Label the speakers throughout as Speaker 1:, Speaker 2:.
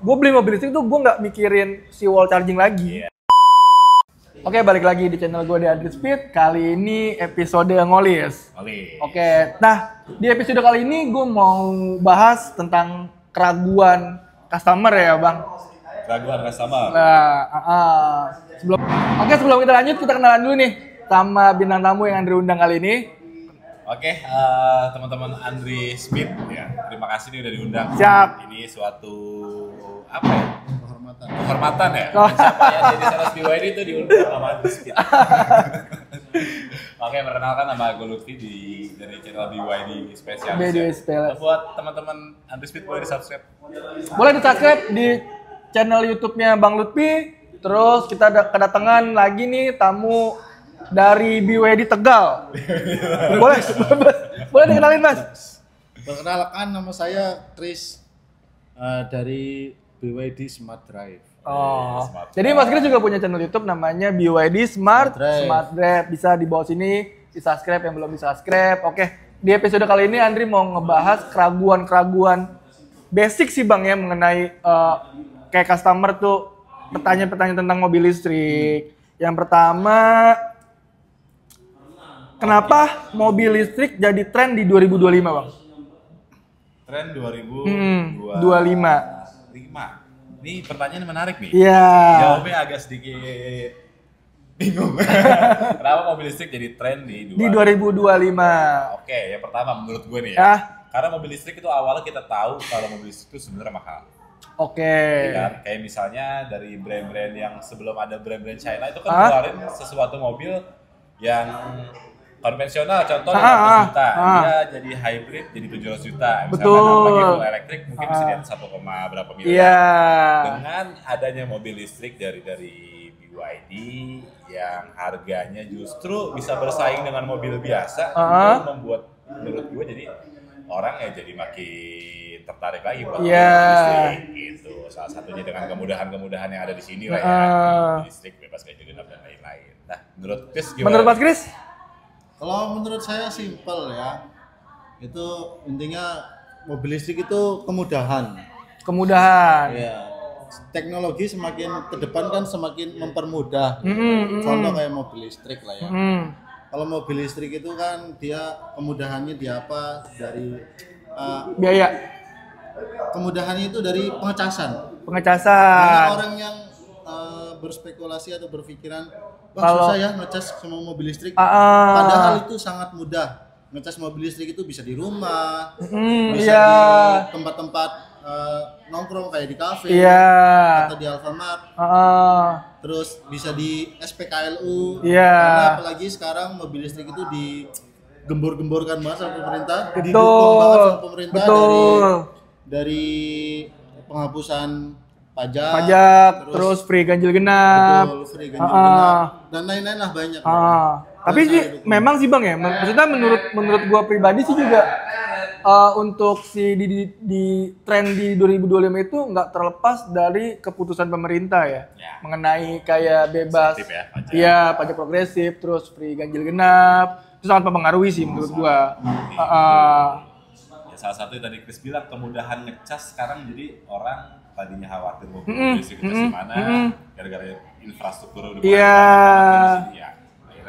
Speaker 1: gue beli mobil listrik tuh gue nggak mikirin si wall charging lagi. Oke, balik lagi di channel gue di Andri Speed. Kali ini episode ngolis. Oke, nah di episode kali ini gue mau bahas tentang keraguan customer ya bang.
Speaker 2: Keraguan customer.
Speaker 1: Nah, sebelum kita lanjut, kita kenalan dulu nih sama bintang tamu yang Andri undang kali ini.
Speaker 2: Oke, teman-teman Andri Speed ya, terima kasih nih udah diundang.
Speaker 1: Siap.
Speaker 2: Ini suatu apa ya? Kehormatan ya. Siapa ya jadi sales BYD itu diundang sama Andri Speed. Oke, perkenalkan nama gue Lutfi dari channel BYD Special. Buat teman-teman Andri Speed boleh di-subscribe.
Speaker 1: Boleh di-subscribe di channel YouTube-nya Bang Lutfi. Terus kita kedatangan lagi nih tamu dari BYD Tegal. boleh dikenalin Mas?
Speaker 3: Perkenalkan, nama saya Chris dari BYD Smart Drive.
Speaker 1: Oh, jadi Mas Chris juga punya channel YouTube namanya BYD Smart Drive. Bisa di bawah sini di subscribe yang belum di subscribe. Oke, di episode kali ini Andri mau ngebahas keraguan basic sih Bang ya mengenai kayak customer tuh pertanyaan-pertanyaan tentang mobil listrik. Yang pertama, kenapa mobil listrik jadi tren di 2025 Bang?
Speaker 2: Tren 2025. Ini pertanyaan menarik nih.
Speaker 1: Iya.
Speaker 2: Jawabnya agak sedikit bingung. Kenapa mobil listrik jadi tren di
Speaker 1: 2025?
Speaker 2: Oke, yang pertama menurut gue nih ya. Karena mobil listrik itu awalnya kita tahu kalau mobil listrik itu sebenarnya mahal.
Speaker 1: Oke.
Speaker 2: Ya kan? Kayak misalnya dari brand-brand yang sebelum ada brand-brand China itu kan keluarin sesuatu mobil yang konvensional, contohnya 500 juta, dia jadi hybrid jadi 700 juta. Misalkan lagi full elektrik mungkin bisa di atas 1, berapa miliar.
Speaker 1: Yeah.
Speaker 2: Dengan adanya mobil listrik dari BYD yang harganya justru bisa bersaing dengan mobil biasa, itu membuat menurut gue jadi orang ya jadi makin tertarik lagi buat mobil listrik gitu. Salah satunya dengan kemudahan-kemudahan yang ada di sini lah ya, mobil listrik bebas ganjil genap dan lain-lain. Nah, menurut Chris gimana?
Speaker 1: Menurut Mas Chris?
Speaker 3: Kalau menurut saya simpel ya, itu intinya mobil listrik itu kemudahan. Ya, teknologi semakin ke depan kan semakin mempermudah. Contoh kayak mobil listrik lah ya. Kalau mobil listrik itu kan dia kemudahannya di apa dari
Speaker 1: biaya.
Speaker 3: Kemudahannya itu dari pengecasan.
Speaker 1: Pengecasan.
Speaker 3: Orang yang berspekulasi atau berpikiran susah ya ngecas semua mobil listrik. Padahal itu sangat mudah. Ngecas mobil listrik itu bisa di rumah, bisa di tempat-tempat nongkrong kayak di kafe atau di Alfamart. Terus bisa di SPKLU. Karena apalagi sekarang mobil listrik itu digembor-gemborkan banget sama pemerintah, didukung banget sama pemerintah dari penghapusan pajak,
Speaker 1: terus free ganjil genap,
Speaker 3: free ganjil genap, dan lain-lain lah banyak.
Speaker 1: Tapi sih memang sih Bang ya, maksudnya menurut gua pribadi sih juga untuk si di tren di 2025 itu nggak terlepas dari keputusan pemerintah ya, mengenai kayak bebas, pajak progresif, terus free ganjil genap, itu sangat mempengaruhi sih menurut gua.
Speaker 2: Salah satu tadi Chris bilang kemudahan ngecas sekarang jadi orang tadinya khawatir mobil listrik ngecas di mana gara-gara infrastruktur udah akhirnya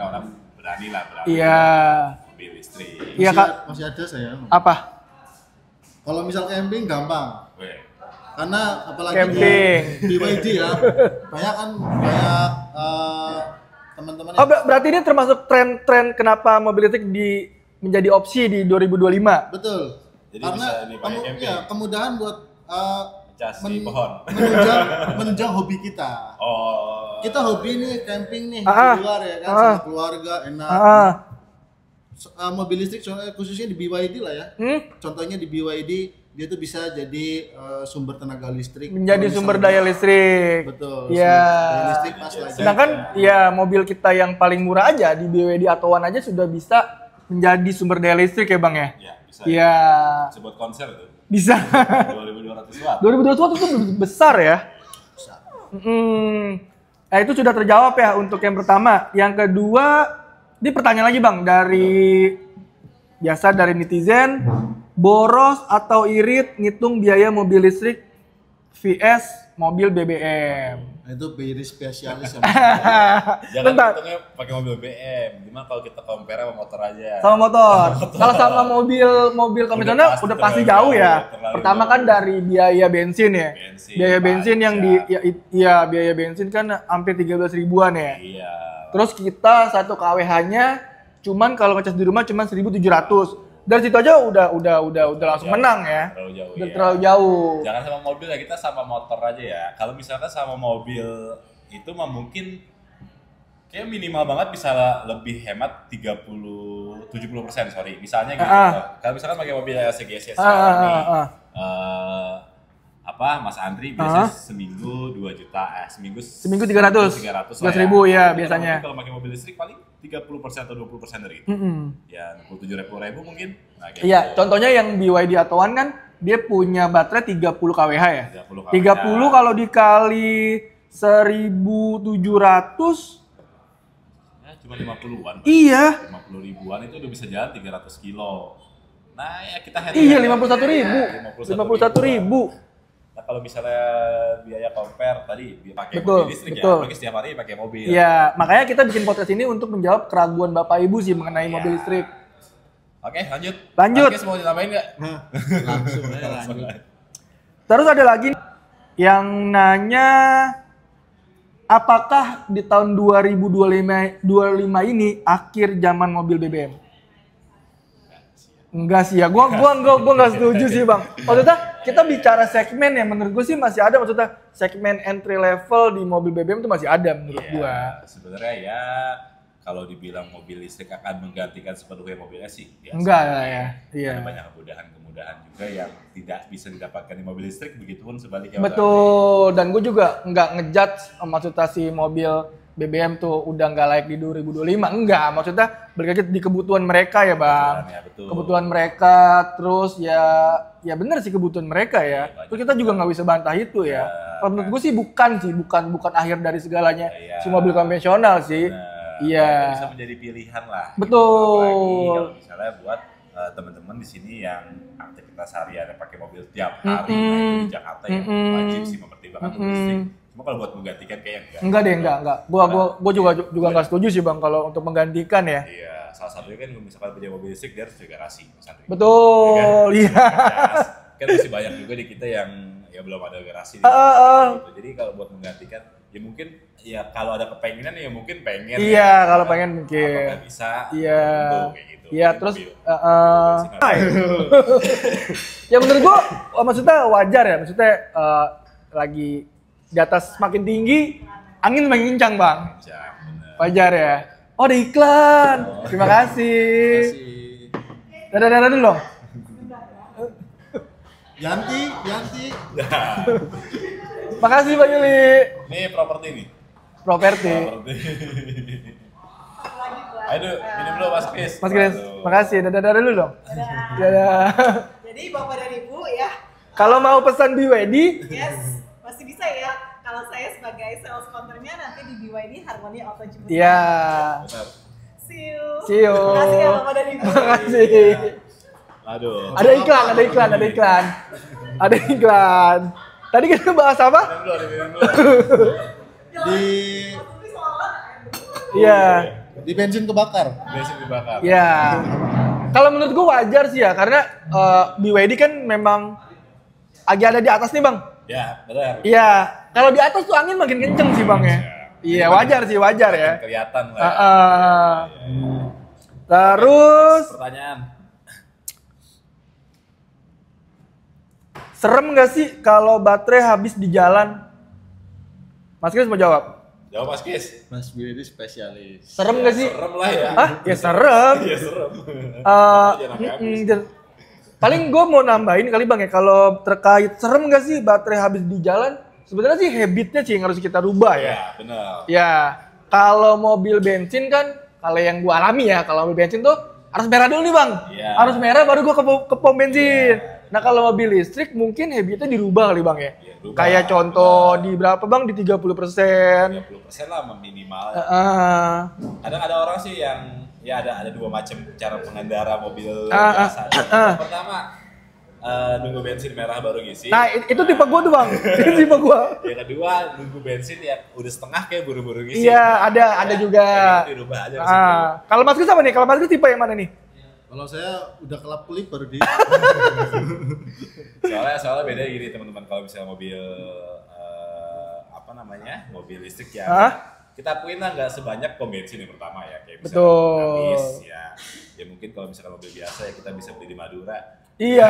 Speaker 2: orang berani mobil listrik.
Speaker 1: Iya Kak.
Speaker 3: Masih ada saya.
Speaker 1: Apa?
Speaker 3: Kalau misal camping gampang. Karena apalagi
Speaker 1: camping
Speaker 3: di BYD ya. Banyak teman-teman.
Speaker 1: Berarti ini termasuk tren kenapa mobil listrik menjadi opsi di 2025.
Speaker 3: Betul.
Speaker 2: Jadi
Speaker 3: karena kemudahan buat menunjang hobi kita. Kita hobi nih camping nih di luar ya kan sama keluarga enak. Mobil listrik khususnya di BYD lah ya. Contohnya di BYD dia tuh bisa jadi sumber tenaga listrik.
Speaker 1: Menjadi sumber daya listrik.
Speaker 3: Betul.
Speaker 1: Ya.
Speaker 3: Daya listrik pas lagi.
Speaker 1: Sedangkan ya mobil kita yang paling murah aja di BYD atau One aja sudah bisa menjadi sumber daya listrik ya Bang ya. Iya.
Speaker 2: Bisa buat konser tuh.
Speaker 1: Bisa.
Speaker 2: 2200 watt.
Speaker 1: 2200 watt itu besar ya.
Speaker 3: Besar.
Speaker 1: Nah itu sudah terjawab ya untuk yang pertama. Yang kedua, ini pertanyaan lagi Bang dari netizen, boros atau irit ngitung biaya mobil listrik vs mobil BBM.
Speaker 3: Nah, itu very spesialis ya.
Speaker 2: Jangan hitungnya pakai mobil BM. Gimana kalau kita compare sama motor aja?
Speaker 1: Sama motor. Kalau sama mobil konvensional udah pasti jauh ya. Pertama kan dari biaya bensin ya. Biaya bensin yang biaya bensin kan hampir 13 ribuan ya. Iya. Terus kita 1 kWh-nya cuman kalau ngecas di rumah cuman 1.700. Dari situ aja udah langsung menang ya. Terlalu jauh.
Speaker 2: Jangan sama mobil ya, kita sama motor aja ya. Kalau misalkan sama mobil itu mah mungkin kayak minimal banget bisa lebih hemat 70%, sorry. Misalnya gitu. Kalau misalkan pakai mobil CGS sekarang Mas Andri biasanya seminggu 2 juta, seminggu 300
Speaker 1: ribu ya biasanya.
Speaker 2: Kalau pakai mobil listrik paling 30% atau 20% dari itu. Ya 67.000 mungkin. Nah,
Speaker 1: iya, gitu. Contohnya yang BYD atau One kan dia punya baterai 30 kWh ya. 30 kalau dikali 1.700
Speaker 2: ya cuma 50-an.
Speaker 1: Iya.
Speaker 2: 50 ribuan itu udah bisa jalan 300 kilo. Nah, ya kita
Speaker 1: iya 51.000.
Speaker 2: Nah, kalau misalnya biaya compare tadi pakai mobil listrik ya, apalagi setiap hari pakai mobil.
Speaker 1: Iya, makanya kita bikin podcast ini untuk menjawab keraguan Bapak Ibu sih mengenai mobil listrik.
Speaker 2: Oke, lanjut.
Speaker 1: Mas
Speaker 2: mau ditambahin nggak?
Speaker 3: Langsung aja lanjut.
Speaker 1: Terus ada lagi yang nanya, apakah di tahun 2025 ini akhir zaman mobil BBM? Enggak sih ya, gua nggak setuju sih bang. Maksudnya kita bicara segmen ya, menurut gue sih masih ada, maksudnya segmen entry level di mobil BBM itu masih ada menurut gua.
Speaker 2: Sebenarnya ya kalau dibilang mobil listrik akan menggantikan sepenuhnya mobilnya sih.
Speaker 1: Enggak lah ya. Iya.
Speaker 2: Ada banyak kemudahan juga yang tidak bisa didapatkan di mobil listrik, begitupun sebaliknya.
Speaker 1: Betul, dan gue juga nggak ngejudge maksudnya si mobil BBM tuh udah nggak layak di 2025, enggak, maksudnya balik lagi di kebutuhan mereka ya bang.
Speaker 2: Betul.
Speaker 1: Kebutuhan mereka, terus ya benar sih kebutuhan mereka ya. Terus kita juga nggak bisa bantah itu ya. Kalau menurut gue sih bukan akhir dari segalanya si mobil konvensional sih. Iya.
Speaker 2: Bisa menjadi pilihan lah.
Speaker 1: Betul.
Speaker 2: Apalagi kalau misalnya buat teman-teman di sini yang aktivitas harian pakai mobil tiap hari di Jakarta yang wajib sih mempertimbangkan mobil listrik. Cuma kalau buat menggantikan kayak
Speaker 1: enggak. Gua juga nggak setuju sih bang kalau untuk menggantikan ya.
Speaker 2: Iya, salah satunya kan misalkan punya mobil listrik dia harus juga garasi.
Speaker 1: Betul, iya.
Speaker 2: Kan masih banyak juga di kita yang ya belum ada garasi. Gitu. Jadi kalau buat menggantikan ya mungkin ya kalau ada kepengenan ya mungkin pengen.
Speaker 1: Iya, kalau pengen mungkin.
Speaker 2: Apakah bisa?
Speaker 1: Iya.
Speaker 2: Kayak gitu.
Speaker 1: Iya, terus ya menurut gua maksudnya wajar ya, maksudnya lagi di atas makin tinggi, angin makin kencang bang. Wajar ya. Oh ada iklan. Terima kasih. Dadah dulu dong.
Speaker 3: Yanti.
Speaker 1: Makasih Pak Yuli.
Speaker 2: Ini properti nih.
Speaker 1: Properti.
Speaker 2: Ayo minum dulu Mas Kris.
Speaker 1: Makasih. Dadah dulu dong. Dadah.
Speaker 4: Jadi Bapak dan Ibu ya.
Speaker 1: Kalau mau pesan BYD,
Speaker 4: yes, masih bisa ya. Kalau saya sebagai sales counternya nanti di BYD Harmony Auto Jemput.
Speaker 1: Iya.
Speaker 4: See you.
Speaker 1: Terima
Speaker 4: kasih ya Bapak dan Ibu.
Speaker 1: Makasih.
Speaker 2: Aduh.
Speaker 1: Ada iklan. Tadi kita bahas apa?
Speaker 3: Di bensin kebakar.
Speaker 1: Iya. Kalau menurut gua wajar sih ya, karena BYD kan memang agak ada di atas nih bang.
Speaker 2: Ya, benar.
Speaker 1: Iya. Kalau di atas tuh angin makin kenceng sih bang ya. Iya, wajar ya.
Speaker 2: Kelihatan lah.
Speaker 1: Terus
Speaker 2: pertanyaan.
Speaker 1: Serem nggak sih kalau baterai habis di jalan? Mas Kris mau jawab?
Speaker 2: Jawab Mas Kris.
Speaker 3: Mas BYD spesialis.
Speaker 1: Serem nggak sih?
Speaker 2: Serem lah ya.
Speaker 1: Ya serem.
Speaker 2: Iya serem.
Speaker 1: Paling gue mau nambahin kali bang ya, kalau terkait serem nggak sih baterai habis di jalan? Sebenarnya sih habitnya sih yang harus kita rubah ya.
Speaker 2: Iya benar.
Speaker 1: Ya kalau mobil bensin kan, kalau yang gue alami ya, kalau mobil bensin tuh harus merah dulu nih bang.
Speaker 2: Iya.
Speaker 1: Harus merah baru gue ke pom bensin. Nah kalau mobil listrik mungkin habitnya dirubah kali bang ya. Kayak contoh di berapa bang? Di 30%.
Speaker 2: 30% lah minimal. Kadang ada orang sih yang ya ada dua macam cara pengendara mobil biasa. Pertama nunggu bensin merah baru ngisi.
Speaker 1: Nah, itu tipe gua tuh, Bang. Itu tipe gua.
Speaker 2: Yang kedua, nunggu bensin ya udah setengah kayak buru-buru ngisi.
Speaker 1: Iya, ada juga.
Speaker 2: Gitu, dirubah aja resikonya.
Speaker 1: Kalau Mas Kris apa nih? Kalau Mas Kris tipe yang mana nih?
Speaker 3: Kalau saya udah kelap kelip baru di.
Speaker 2: Soalnya beda gini teman-teman, kalau misalnya mobil mobil listrik ya. Kita akuin lah nggak sebanyak pom bensin yang pertama ya, kayak misalnya habis ya mungkin kalau misalkan mobil biasa ya kita bisa beli di Madura.
Speaker 1: Iya.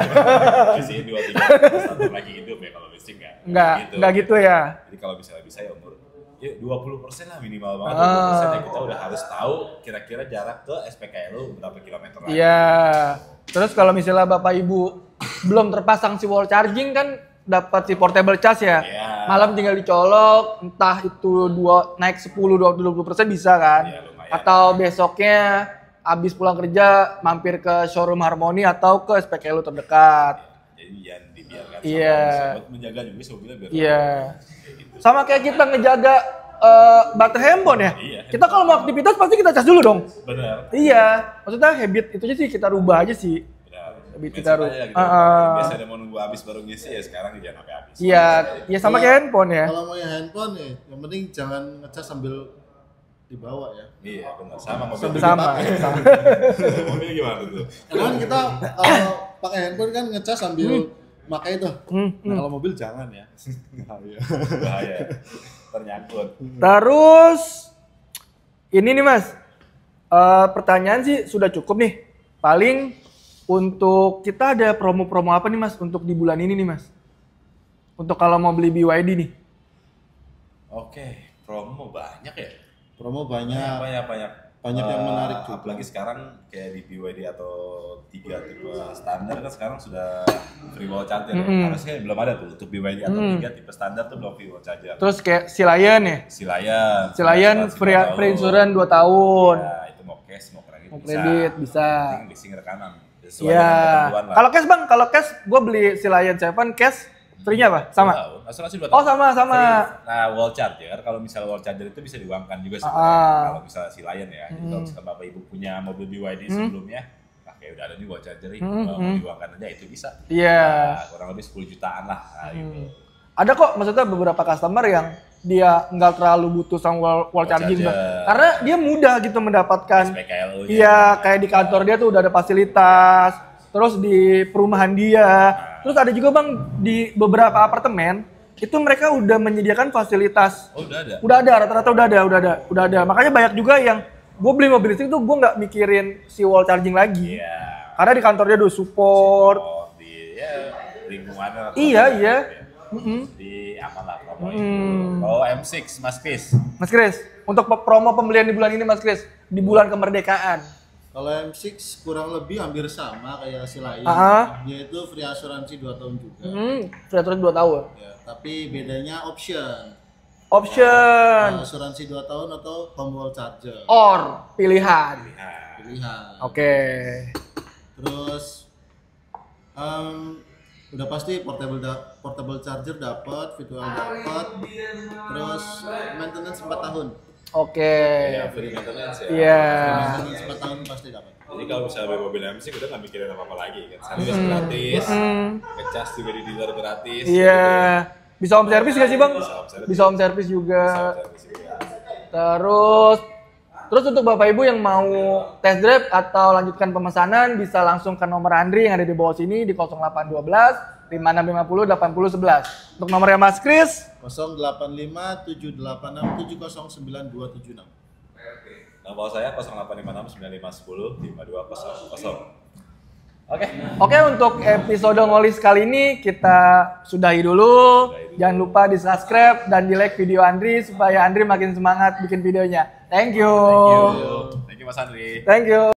Speaker 2: Isiin 2-3 satu lagi hidup ya, kalau listrik
Speaker 1: nggak gitu ya.
Speaker 2: Jadi kalau misalnya bisa ya umur ya 20% lah minimal banget. 20% ya kita udah harus tahu kira-kira jarak ke SPKL lu berapa kilometer lagi.
Speaker 1: Iya. Terus kalau misalnya Bapak Ibu belum terpasang si wall charging kan dapat si portable charge ya.
Speaker 2: Yeah.
Speaker 1: Malam tinggal dicolok, entah itu naik 10-20% bisa kan.
Speaker 2: Yeah, lumayan.
Speaker 1: Atau besoknya habis pulang kerja mampir ke showroom Harmony atau ke SPKLU terdekat.
Speaker 2: Jadi jangan dibiarkan
Speaker 1: sama
Speaker 2: menjaga juga mobilnya biar.
Speaker 1: Iya. Gitu. Sama kayak kita ngejaga baterai handphone ya.
Speaker 2: Iya,
Speaker 1: kita kalau mau aktivitas pasti kita cas dulu dong.
Speaker 2: Benar.
Speaker 1: Iya. Maksudnya habit itu aja sih kita rubah aja sih. Kita
Speaker 2: gitu. Biasa ada mau nunggu habis baru ngisi ya, sekarang jangan sampai habis.
Speaker 1: Iya, ya sama kayak handphone ya.
Speaker 3: Kalau mau yang handphone nih, yang penting jangan ngecas sambil dibawa ya.
Speaker 2: Iya, benar. Sama mobil.
Speaker 1: Sama.
Speaker 2: Mobil gimana tuh?
Speaker 3: Karena kita kalau pakai handphone kan ngecas sambil pakai itu. Nah, kalau mobil jangan ya.
Speaker 2: Bahaya. Ternyangkut.
Speaker 1: Terus ini nih Mas. Pertanyaan sih sudah cukup nih. Paling untuk kita ada promo-promo apa nih Mas untuk di bulan ini nih Mas? Untuk kalau mau beli BYD nih.
Speaker 2: Oke, promo banyak ya?
Speaker 3: Promo banyak. Banyak yang menarik juga.
Speaker 2: Apalagi sekarang kayak di BYD atau 3 tipe standar kan sekarang sudah free wall charger. Harusnya belum ada tuh untuk BYD atau 3 tipe standar tuh belum free wall charger.
Speaker 1: Terus kayak Lion ya?
Speaker 2: Lion
Speaker 1: free insurance 2 tahun.
Speaker 2: Ya, itu mau cash, mau kredit,
Speaker 1: bisa.
Speaker 2: Penting leasing rekanan.
Speaker 1: Iya. Kalau cash Bang, gue beli Lion 7 cash free-nya apa? Sama?
Speaker 2: Asuransi 2 tahun.
Speaker 1: Oh sama.
Speaker 2: Nah, wall charger, kalau misalnya wall charger itu bisa diuangkan juga sebenarnya. Kalau misalnya Lion ya. Jadi kalau misalnya Bapak Ibu punya mobil BYD sebelumnya, kayak udah ada nih wall charger mau diuangkan aja itu bisa.
Speaker 1: Iya.
Speaker 2: Nah, kurang lebih 10 jutaan lah. Nah, gitu.
Speaker 1: Ada kok maksudnya beberapa customer yang dia nggak terlalu butuh sama wall charging karena dia mudah gitu mendapatkan.
Speaker 2: SPKLU-nya.
Speaker 1: Iya, kayak di kantor dia tuh udah ada fasilitas. Terus di perumahan dia. Terus ada juga Bang di beberapa apartemen itu mereka udah menyediakan fasilitas.
Speaker 2: Oh, udah ada.
Speaker 1: Udah ada, rata-rata udah ada. Makanya banyak juga yang gue beli mobil listrik tuh gue nggak mikirin si wall charging lagi.
Speaker 2: Iya.
Speaker 1: Karena di kantor dia udah support.
Speaker 2: Di lingkungan.
Speaker 1: Iya.
Speaker 2: Di apalah promo itu. Oh, M6 Mas Kris.
Speaker 1: Untuk promo pembelian di bulan ini Mas Kris, di bulan kemerdekaan.
Speaker 3: Kalau M6 kurang lebih hampir sama kayak Lion. Yaitu free asuransi 2 tahun juga.
Speaker 1: Free asuransi 2 tahun.
Speaker 3: Ya, tapi bedanya option. Asuransi 2 tahun atau home wall charger.
Speaker 1: Pilihan. Oke.
Speaker 3: Terus udah pasti portable charger dapat, virtual dapat. Terus maintenance 4 tahun.
Speaker 1: Oke.
Speaker 2: Ya, free maintenance ya.
Speaker 1: Iya.
Speaker 3: Maintenance 4 tahun pasti dapat.
Speaker 2: Jadi kalau misalnya beli mobil M6 udah nggak mikirin apa-apa lagi kan. Servis gratis, ngecas juga di dealer gratis.
Speaker 1: Iya. Bisa home service nggak sih Bang? Bisa home service juga. Terus untuk Bapak Ibu yang mau test drive atau lanjutkan pemesanan bisa langsung ke nomor Andri yang ada di bawah sini di 0812 5650 8011. Untuk nomornya Mas Kris
Speaker 3: 085 786 709 276.
Speaker 2: Nomor saya 0856 9510 5200. Oke,
Speaker 1: untuk episode Ngolis kali ini kita sudahi dulu. Jangan lupa di subscribe dan di like video Andri supaya Andri makin semangat bikin videonya. Thank you.
Speaker 2: Thank you Mas Andri.
Speaker 1: Thank you.